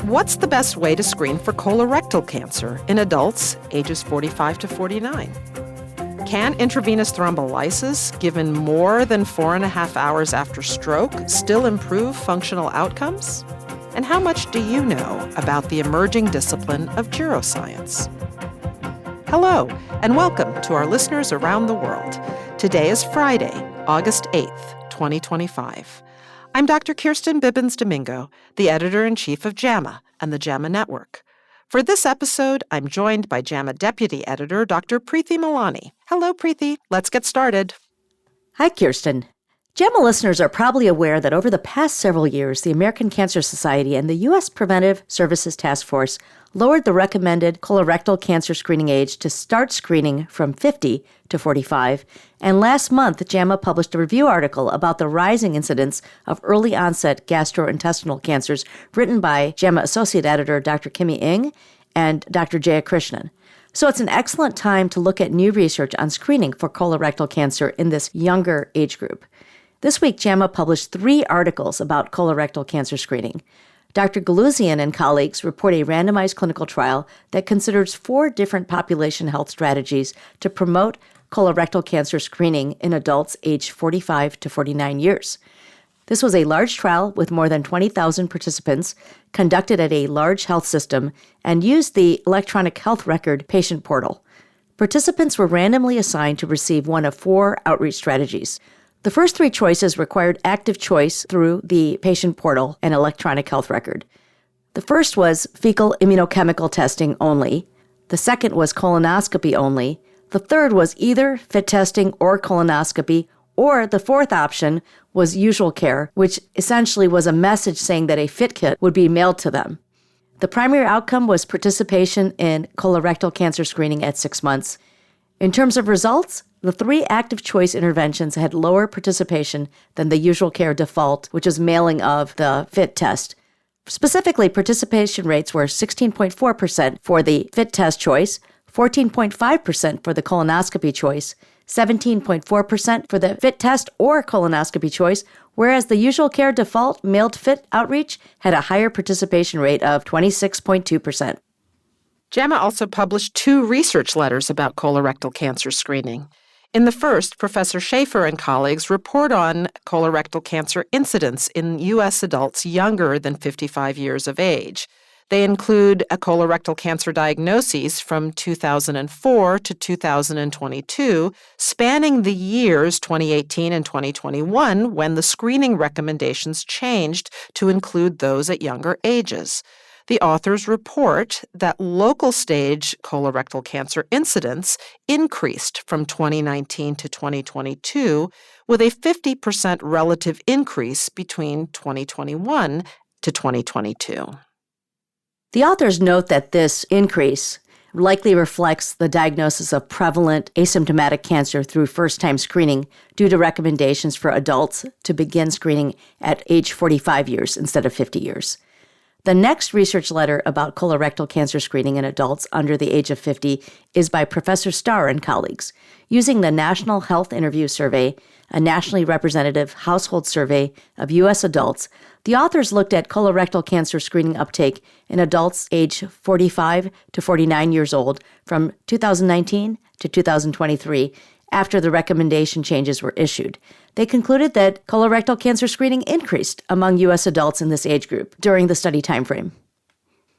What's the best way to screen for colorectal cancer in adults ages 45 to 49? Can intravenous thrombolysis given more than 4.5 hours after stroke still improve functional outcomes? And how much do you know about the emerging discipline of Geroscience? Hello, and welcome to our listeners around the world. Today is Friday, August 8th, 2025. I'm Dr. Kirsten Bibbins-Domingo, the editor-in-chief of JAMA and the JAMA Network. For this episode, I'm joined by JAMA Deputy Editor Dr. Preeti Malani. Hello, Preeti. Let's get started. Hi, Kirsten. JAMA listeners are probably aware that over the past several years, the American Cancer Society and the U.S. Preventive Services Task Force lowered the recommended colorectal cancer screening age to start screening from 50 to 45. And last month, JAMA published a review article about the rising incidence of early-onset gastrointestinal cancers written by JAMA Associate Editor Dr. Kimi Ng and Dr. Jaya Krishnan. So it's an excellent time to look at new research on screening for colorectal cancer in this younger age group. This week, JAMA published 3 articles about colorectal cancer screening. Dr. Galuzian and colleagues report a randomized clinical trial that considers 4 different population health strategies to promote colorectal cancer screening in adults aged 45 to 49 years. This was a large trial with more than 20,000 participants conducted at a large health system and used the electronic health record patient portal. Participants were randomly assigned to receive one of 4 outreach strategies. The first 3 choices required active choice through the patient portal and electronic health record. The first was fecal immunochemical testing only. The second was colonoscopy only. The third was either FIT testing or colonoscopy, or the fourth option was usual care, which essentially was a message saying that a FIT kit would be mailed to them. The primary outcome was participation in colorectal cancer screening at 6 months. In terms of results, the 3 active choice interventions had lower participation than the usual care default, which is mailing of the FIT test. Specifically, participation rates were 16.4% for the FIT test choice, 14.5% for the colonoscopy choice, 17.4% for the FIT test or colonoscopy choice, whereas the usual care default mailed FIT outreach had a higher participation rate of 26.2%. JAMA also published 2 research letters about colorectal cancer screening. In the first, Professor Schaefer and colleagues report on colorectal cancer incidence in U.S. adults younger than 55 years of age. They include a colorectal cancer diagnoses from 2004 to 2022, spanning the years 2018 and 2021 when the screening recommendations changed to include those at younger ages. The authors report that local stage colorectal cancer incidence increased from 2019 to 2022, with a 50% relative increase between 2021 to 2022. The authors note that this increase likely reflects the diagnosis of prevalent asymptomatic cancer through first-time screening due to recommendations for adults to begin screening at age 45 years instead of 50 years. The next research letter about colorectal cancer screening in adults under the age of 50 is by Professor Starr and colleagues. Using the National Health Interview Survey, a nationally representative household survey of U.S. adults, the authors looked at colorectal cancer screening uptake in adults age 45 to 49 years old from 2019 to 2023 after the recommendation changes were issued. They concluded that colorectal cancer screening increased among U.S. adults in this age group during the study timeframe.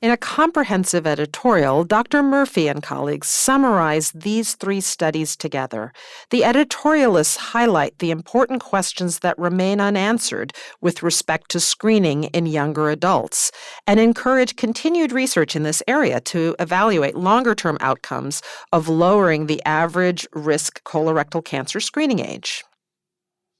In a comprehensive editorial, Dr. Murphy and colleagues summarize these 3 studies together. The editorialists highlight the important questions that remain unanswered with respect to screening in younger adults and encourage continued research in this area to evaluate longer-term outcomes of lowering the average risk colorectal cancer screening age.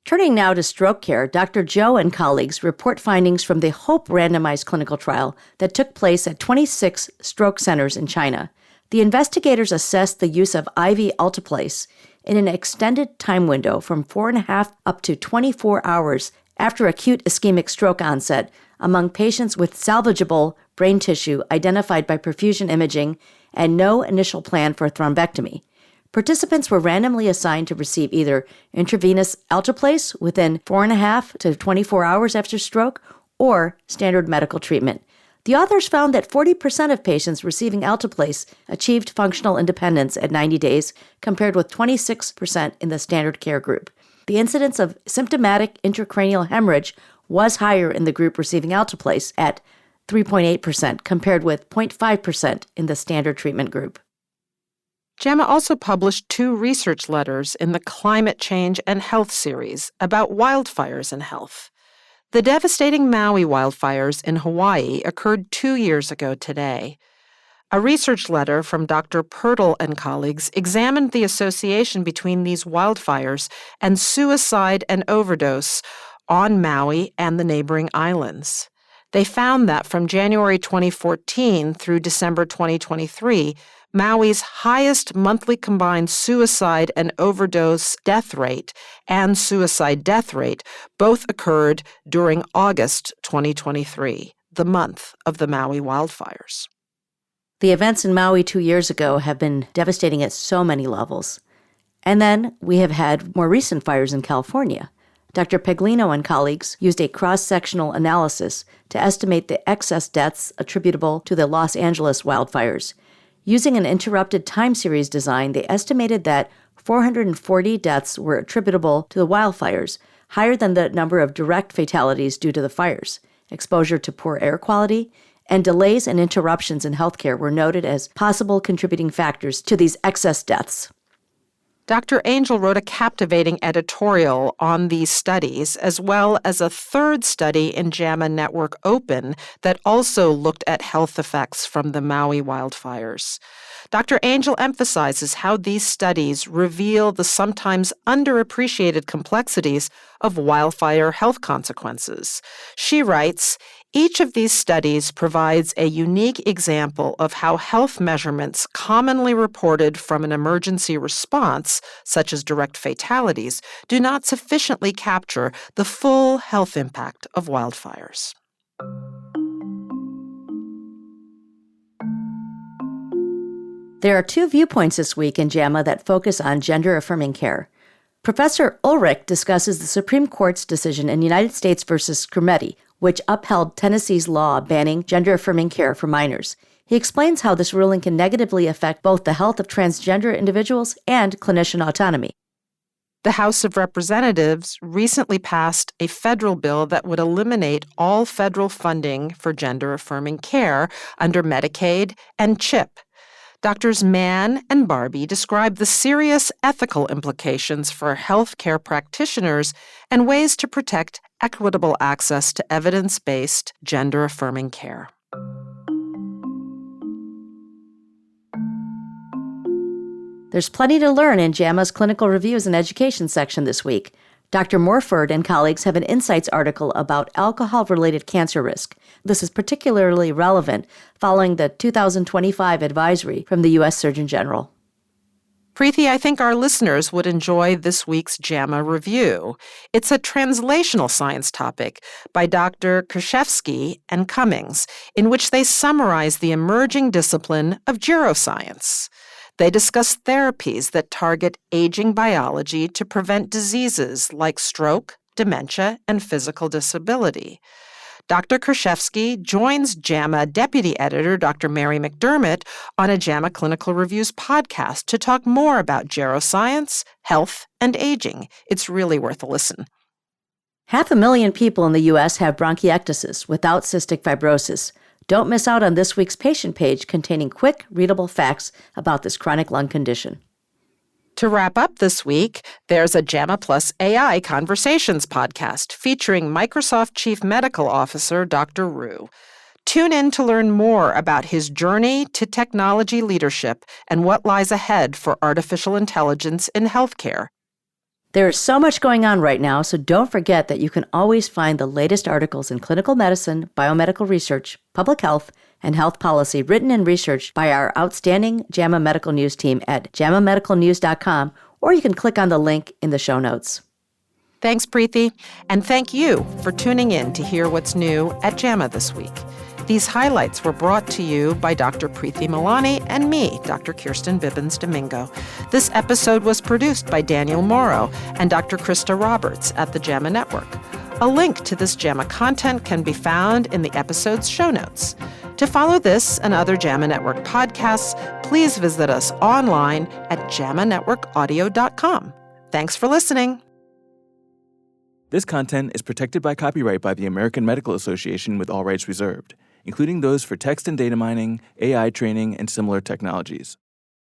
Turning now to stroke care, Dr. Zhou and colleagues report findings from the HOPE randomized clinical trial that took place at 26 stroke centers in China. The investigators assessed the use of IV Alteplase in an extended time window from 4.5 up to 24 hours after acute ischemic stroke onset among patients with salvageable brain tissue identified by perfusion imaging and no initial plan for thrombectomy. Participants were randomly assigned to receive either intravenous Alteplase within 4.5 to 24 hours after stroke or standard medical treatment. The authors found that 40% of patients receiving Alteplase achieved functional independence at 90 days, compared with 26% in the standard care group. The incidence of symptomatic intracranial hemorrhage was higher in the group receiving Alteplase at 3.8%, compared with 0.5% in the standard treatment group. JAMA also published 2 research letters in the Climate Change and Health series about wildfires and health. The devastating Maui wildfires in Hawaii occurred 2 years ago today. A research letter from Dr. Pirtle and colleagues examined the association between these wildfires and suicide and overdose on Maui and the neighboring islands. They found that from January 2014 through December 2023, Maui's highest monthly combined suicide and overdose death rate and suicide death rate both occurred during August 2023, the month of the Maui wildfires. The events in Maui 2 years ago have been devastating at so many levels. And then we have had more recent fires in California. Dr. Peglino and colleagues used a cross-sectional analysis to estimate the excess deaths attributable to the Los Angeles wildfires. Using an interrupted time series design, they estimated that 440 deaths were attributable to the wildfires, higher than the number of direct fatalities due to the fires. Exposure to poor air quality and delays and interruptions in healthcare were noted as possible contributing factors to these excess deaths. Dr. Angel wrote a captivating editorial on these studies, as well as a third study in JAMA Network Open that also looked at health effects from the Maui wildfires. Dr. Angel emphasizes how these studies reveal the sometimes underappreciated complexities of wildfire health consequences. She writes, each of these studies provides a unique example of how health measurements commonly reported from an emergency response, such as direct fatalities, do not sufficiently capture the full health impact of wildfires. There are 2 viewpoints this week in JAMA that focus on gender-affirming care. Professor Ulrich discusses the Supreme Court's decision in United States v. Scrimeti, which upheld Tennessee's law banning gender-affirming care for minors. He explains how this ruling can negatively affect both the health of transgender individuals and clinician autonomy. The House of Representatives recently passed a federal bill that would eliminate all federal funding for gender-affirming care under Medicaid and CHIP. Doctors Mann and Barbie describe the serious ethical implications for healthcare practitioners and ways to protect equitable access to evidence-based gender-affirming care. There's plenty to learn in JAMA's Clinical Reviews and Education section this week. Dr. Morford and colleagues have an Insights article about alcohol-related cancer risk. This is particularly relevant following the 2025 advisory from the U.S. Surgeon General. Preeti, I think our listeners would enjoy this week's JAMA review. It's a translational science topic by Dr. Krzyzewski and Cummings, in which they summarize the emerging discipline of Geroscience. They discuss therapies that target aging biology to prevent diseases like stroke, dementia, and physical disability. Dr. Krzyzewski joins JAMA Deputy Editor Dr. Mary McDermott on a JAMA Clinical Reviews podcast to talk more about geroscience, health, and aging. It's really worth a listen. 500,000 people in the U.S. have bronchiectasis without cystic fibrosis. Don't miss out on this week's patient page containing quick, readable facts about this chronic lung condition. To wrap up this week, there's a JAMA Plus AI Conversations podcast featuring Microsoft Chief Medical Officer Dr. Rue. Tune in to learn more about his journey to technology leadership and what lies ahead for artificial intelligence in healthcare. There is so much going on right now, so don't forget that you can always find the latest articles in clinical medicine, biomedical research, public health, and health policy written and researched by our outstanding JAMA Medical News team at jamamedicalnews.com, or you can click on the link in the show notes. Thanks, Preeti, and thank you for tuning in to hear what's new at JAMA this week. These highlights were brought to you by Dr. Preeti Malani and me, Dr. Kirsten Bibbins-Domingo. This episode was produced by Daniel Morrow and Dr. Krista Roberts at the JAMA Network. A link to this JAMA content can be found in the episode's show notes. To follow this and other JAMA Network podcasts, please visit us online at jamanetworkaudio.com. Thanks for listening. This content is protected by copyright by the American Medical Association with all rights reserved, including those for text and data mining, AI training, and similar technologies.